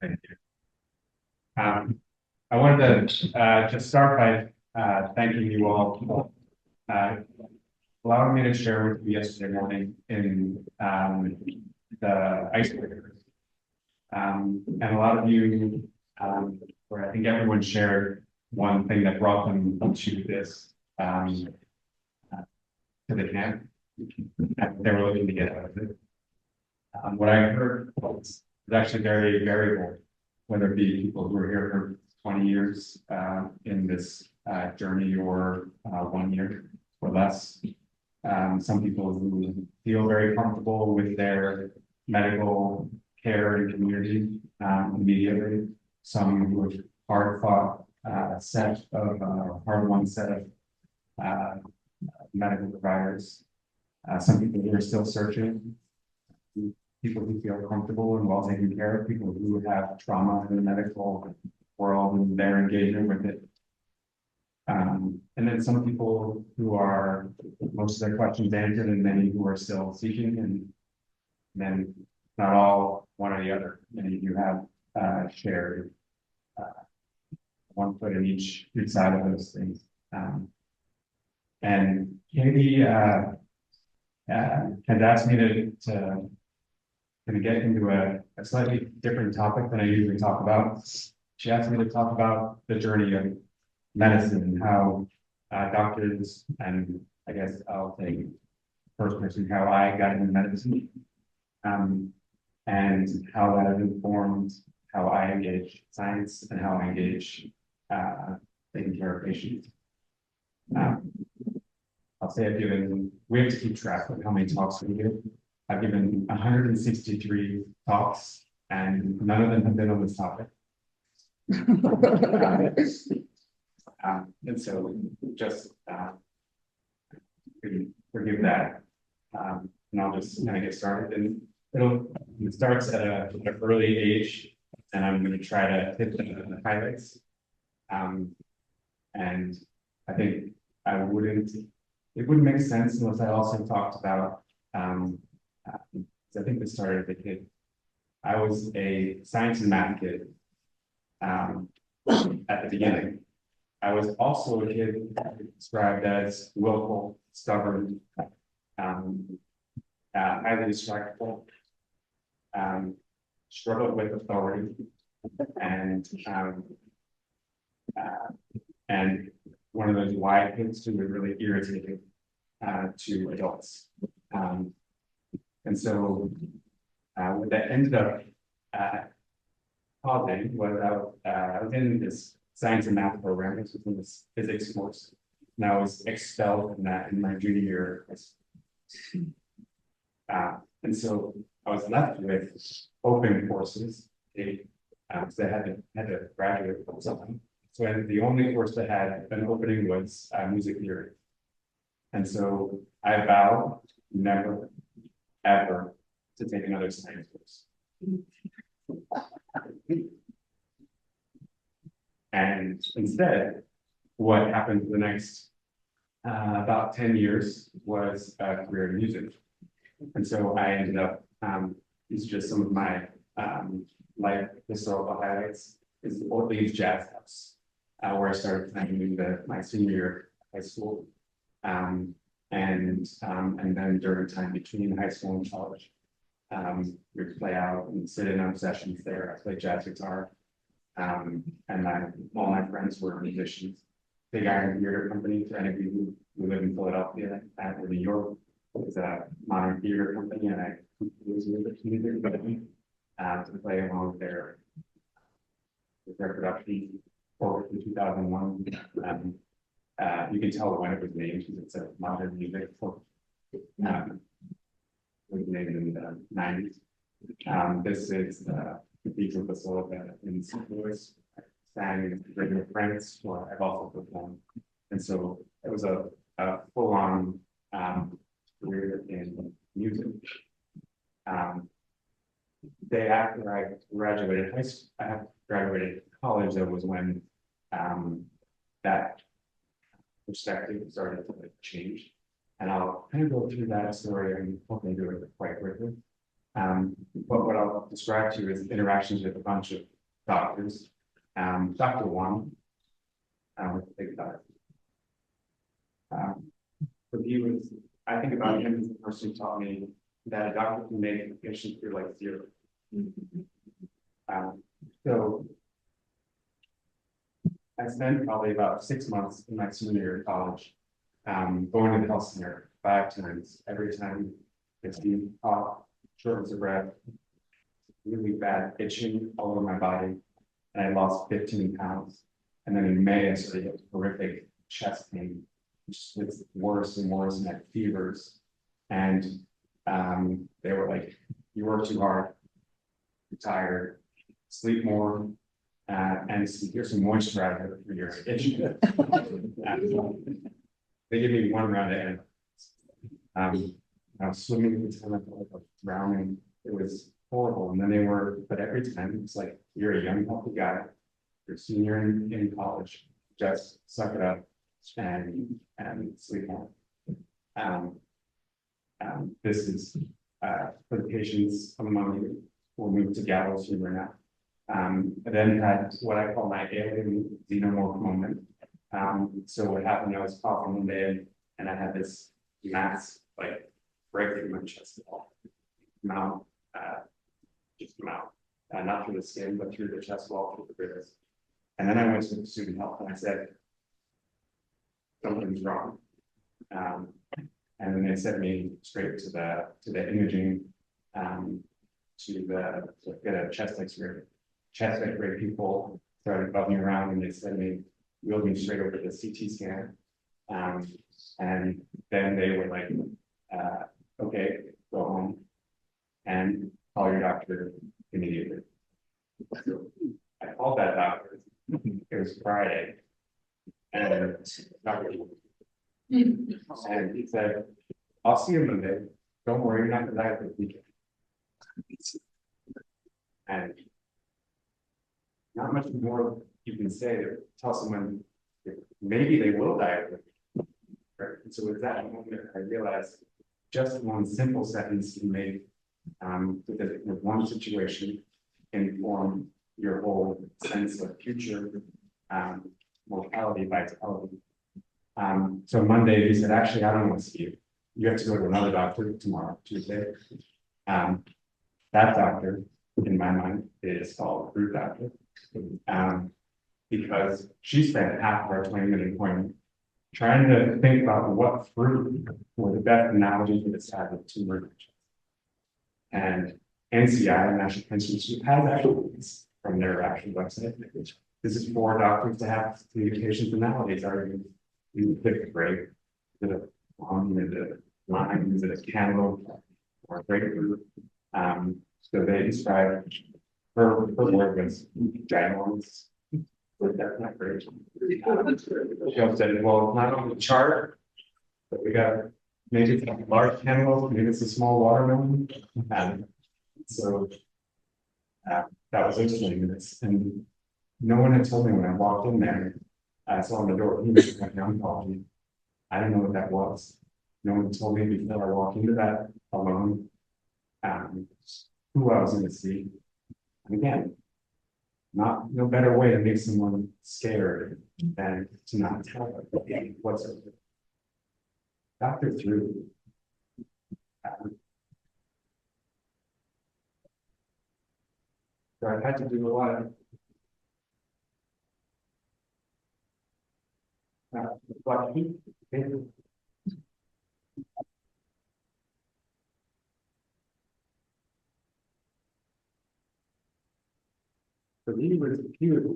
Thank you. I wanted to just start by thanking you all for allowing me to share with you yesterday morning in the icebreaker. And a lot of you, where I think everyone shared one thing that brought them to this to the camp. They were looking to get out of it. What I heard was actually very variable, whether it be people who are here for 20 years in this journey or 1 year or less. Some people who feel very comfortable with their medical care and community immediately. Some who have hard-fought hard-won set of medical providers. Some people who are still searching. People who feel comfortable and well taken care of, people who have trauma in the medical world and their engagement with it. And then some people who are most of their questions answered, and many who are still seeking, and then not all one or the other. Many of you have shared one foot in each side of those things. And Katie had asked me to get into a slightly different topic than I usually talk about. She asked me to talk about the journey of medicine and how doctors, and I guess I'll take first person, how I got into medicine, and how that has informed how I engage science and how I engage taking care of patients. I'll say we have to keep track of how many talks we give. I've given 163 talks, and none of them have been on this topic. And so just forgive that. And I'll just kind of get started. And it starts at an early age, and I'm going to try to hit the highlights. And I think it wouldn't make sense unless I also talked about, I think this started as a kid. I was a science and math kid at the beginning. I was also a kid described as willful, stubborn, highly distractible, struggled with authority, and one of those wide kids who were really irritating to adults. And so what that ended up causing was I was in this science and math program. This was in this physics course, and I was expelled from that in my junior year. And so I was left with open courses. So I had to graduate from something. So the only course that had an opening was music theory. And so I vowed never, ever to take another science course. And instead, what happened for the next about 10 years was a career in music. And so I ended up, these are just some of my life historical highlights, is Orleans Jazz House, where I started playing in my senior year of high school. And then during time between high school and college, we would play out and sit in on sessions there. I played jazz guitar, and all my friends were musicians. Big Iron Theater Company, for any of you who live in Philadelphia or New York, is a modern theater company, and I was with the theater company to play along with their production for 2001. You can tell when it was named because it's a modern music. It was named in the 90s. This is the Cathedral Basilica in St. Louis. I sang Radio France, where I've also performed. And so it was a full-on career in music. Day after I graduated college, that was when that perspective started to change. And I'll kind of go through that story and hopefully do it quite quickly. But what I'll describe to you is interactions with a bunch of doctors. Dr. One, think about it. But he was, I think about him as the person who taught me that a doctor can make a patient feel like zero. So I spent probably about 6 months in my senior year of college, going to the health center 5 times. Every time it's being off, shortness of breath, really bad itching all over my body, and I lost 15 pounds. And then in May, I started to get horrific chest pain, which gets worse and worse, and I had fevers. And they were like, "You work too hard, you're tired, sleep more, and here's some moisture out of it for your itch." They give me 1 round of antibiotics. I was swimming at the time, I felt like I was drowning. It was horrible. And then they were, but every time it's like, "You're a young, healthy guy, you're a senior in college, just suck it up and sleep more." This is for the patients among you who will move to Gallows humor now. I then had what I call my alien xenomorph moment. So what happened, I was coughing one day and I had this mass like break through my chest wall, mouth, just mouth, not through the skin, but through the chest wall, through the ribs. And then I went to the student health and I said, "Something's wrong." And then they sent me straight to the imaging, to get a chest X-ray. Chest X-ray people started buzzing around and they sent me, wheeled me straight over to the CT scan. And then they were like, "Okay, go home and call your doctor immediately." So I called that doctor. It was Friday. And and he said, "I'll see you Monday. Don't worry, you're not gonna die this weekend." And not much more you can say to tell someone maybe they will die. Right? And so with that moment, I realized just one simple sentence can make with one situation inform your whole sense of future mortality, vitality. So Monday, he said, "Actually, I don't want to see you. You have to go to another doctor tomorrow, Tuesday." That doctor, in my mind, is called fruit doctor. Because she spent half of our 20-minute appointment trying to think about what fruit were the best analogy for this type of tumor. And NCI, National Cancer Institute, has actually from their actual website. This is for doctors to have communications analogies. You pick a grape, is it a plum, is it a lime, is it a cantaloupe, or a grapefruit? So they described her word was ginormous. That's not great. She also said, "Well, it's not on the chart, but we got maybe it's a large cantaloupe, maybe it's a small watermelon." So that was those 20 minutes, and no one had told me when I walked in there. I saw on the door, he was like oncology. I didn't know what that was. No one told me before I walked into that alone. Who I was going to see. And again, no better way to make someone scared than to not tell them what's up. Dr. Drew. So I've had to do a lot of reflection. So he was beautiful.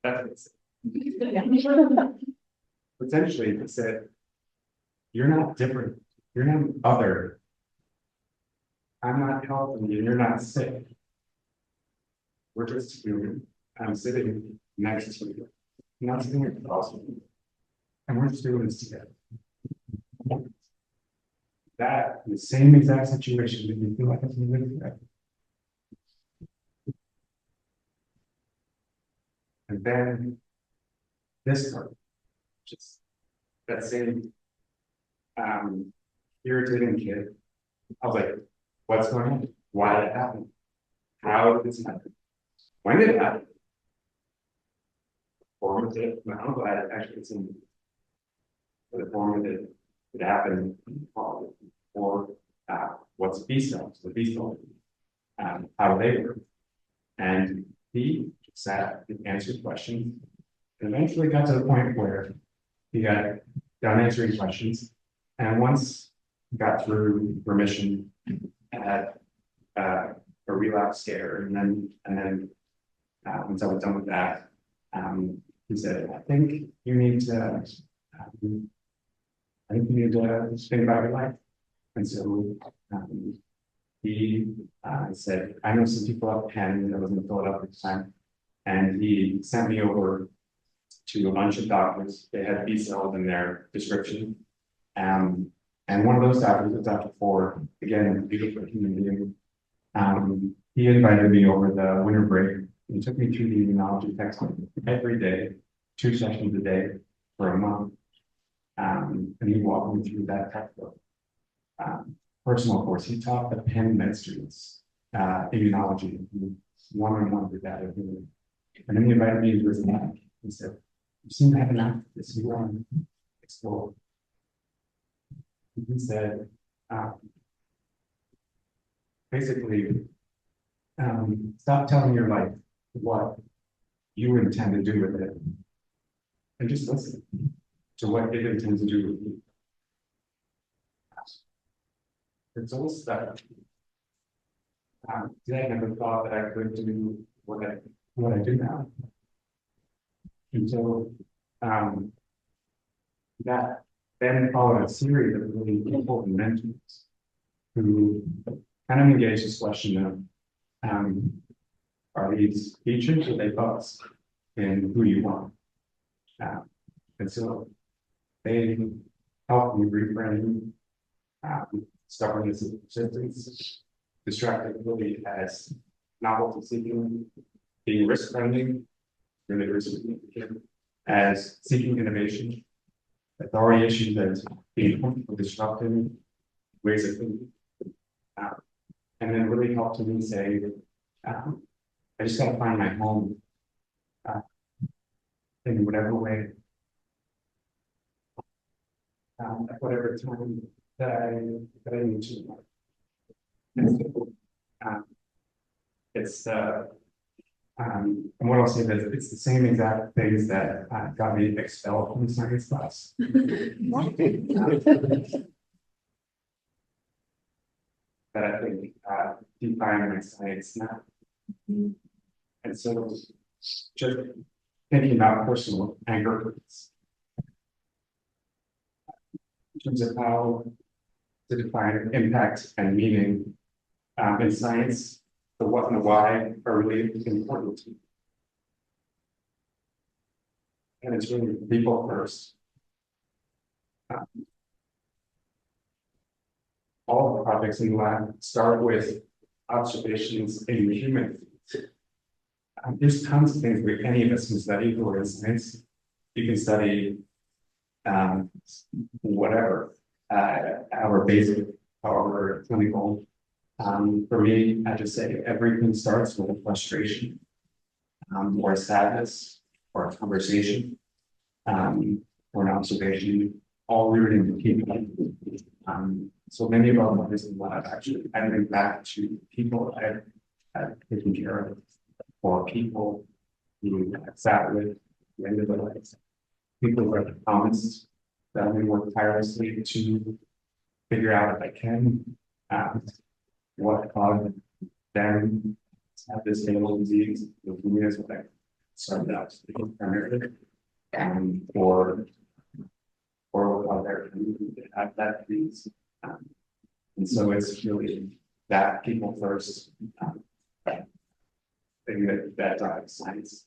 That's potentially he said, "You're not different. You're not other. I'm not healthy and you're not sick. We're just human. I'm sitting next to you. Not sitting across from you. And we're just doing this together." that, the same exact situation, did you feel like it's moving? And then this part, just that same irritating kid. I was like, what's going on? Why did it happen? How did this happen? When did it happen? Formative. I'm glad it actually it's in the formative it happened or what's B cells, the B cell, how they work. And he sat and answered questions and eventually got to the point where he got done answering questions. And once he got through remission, had a relapse scare, and then once I was done with that, he said, I think you need to think about your life. And so he said, I know some people at Penn that was in Philadelphia at the time, and he sent me over to a bunch of doctors. They had B cells in their description. And one of those doctors was Dr. Ford, again, a beautiful human being. He invited me over the winter break and took me through the immunology textbook every day, 2 sessions a day for a month. And he walked me through that textbook. Personal course, he taught the Penn med students immunology, one-on-one with that. And then he invited me to his lab. He said, you seem to have an eye for this, you want to explore. He said, basically, stop telling your life what you intend to do with it, and just listen to what it intends to do with you. It's almost that today I never thought that I could do what I do now. And so that then followed a series of really important mentors who kind of engaged this question of are these features or they thoughts in who you want? And so they helped me reframe stubbornness and persistence, distractibility as novelty seeking, being risk friendly, really risk seeking, as seeking innovation, authority issues as being comfortable disrupting ways of thinking. And then really helped me say, I just got to find my home in whatever way, at whatever time that I need to. And so, and what I'll say is it's the same exact things that got me expelled from the science class. That I think define my science now. And so just thinking about personal anchor points in terms of how to define impact and meaning in science, the what and the why are really important. And it's really people first. All the projects in the lab start with observations in humans. There's tons of things where any of us can study for instance. You can study whatever, our basic, however clinical. For me, I just say everything starts with a frustration, or a sadness, or a conversation, or an observation, all rooted in people. So many of our projects in the lab actually ending back to people I've taken care of, or people who I've sat with at the end of their lives, people who have promised that we work tirelessly to figure out if I can, what caused them to have this fatal disease. Leukemia is what I started out speaking primarily, or what caused their community to have that disease. And so it's really that people first thing that drives science.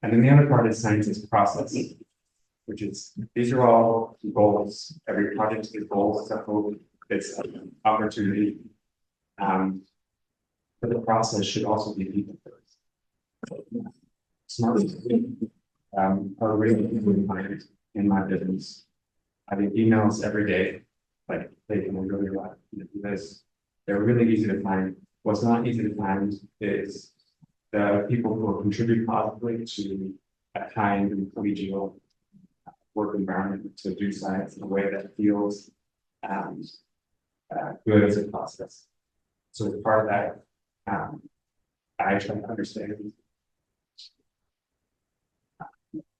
And then the other part is science is process, which is these are all goals. Every project is goals, except for it's an opportunity. But the process should also be people first. Smart people, are really important in my business. I get emails every day, like they can really like this. They're really easy to find. What's not easy to find is the people who will contribute positively to a kind and collegial work environment to do science in a way that feels good as a process. So as part of that, I try to understand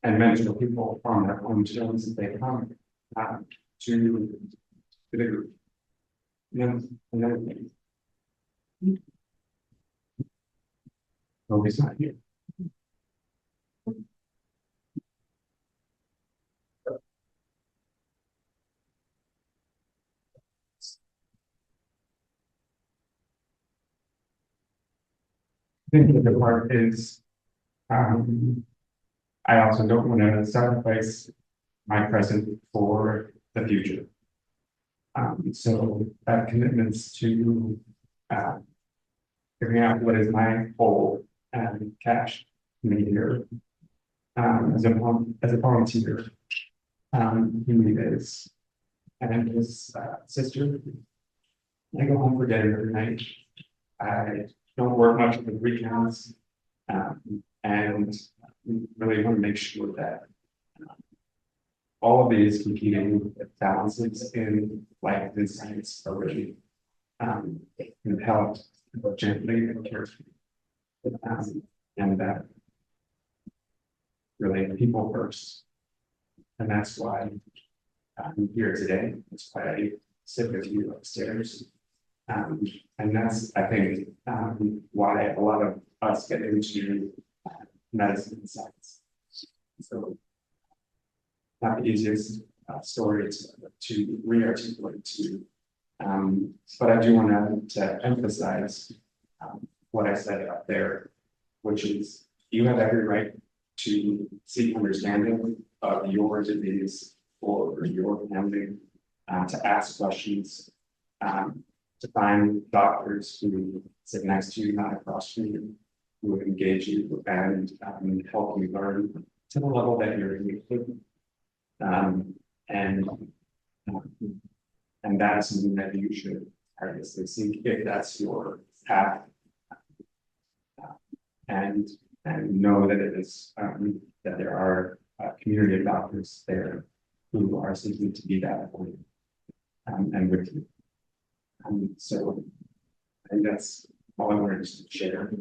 and mentor people from their own terms as they come to the group. Another thing. Nobody's not here. I think the good part is, I also don't want to sacrifice my present for the future. So that commitments to figuring out what is my whole cash meter as a volunteer. He is and his sister. I go home for dinner every night. I don't work much for the weekends, and really want to make sure that all of these competing balances in life and science are really held gently and carefully, and that really people first. And that's why I'm here today. That's why I sit with you upstairs. And that's, I think, why a lot of us get into medicine and science. So, not the easiest story to re-articulate to, but I do want to emphasize what I said up there, which is you have every right to seek understanding of your disease or your family, to ask questions, to find doctors who sit next to you, not across from you, who would engage you and help you learn to the level that you're in. And that's something that you should obviously seek if that's your path, and know that it is that there are a community of doctors there who are seeking to be that for you and with you. So I think that's all I wanted to share.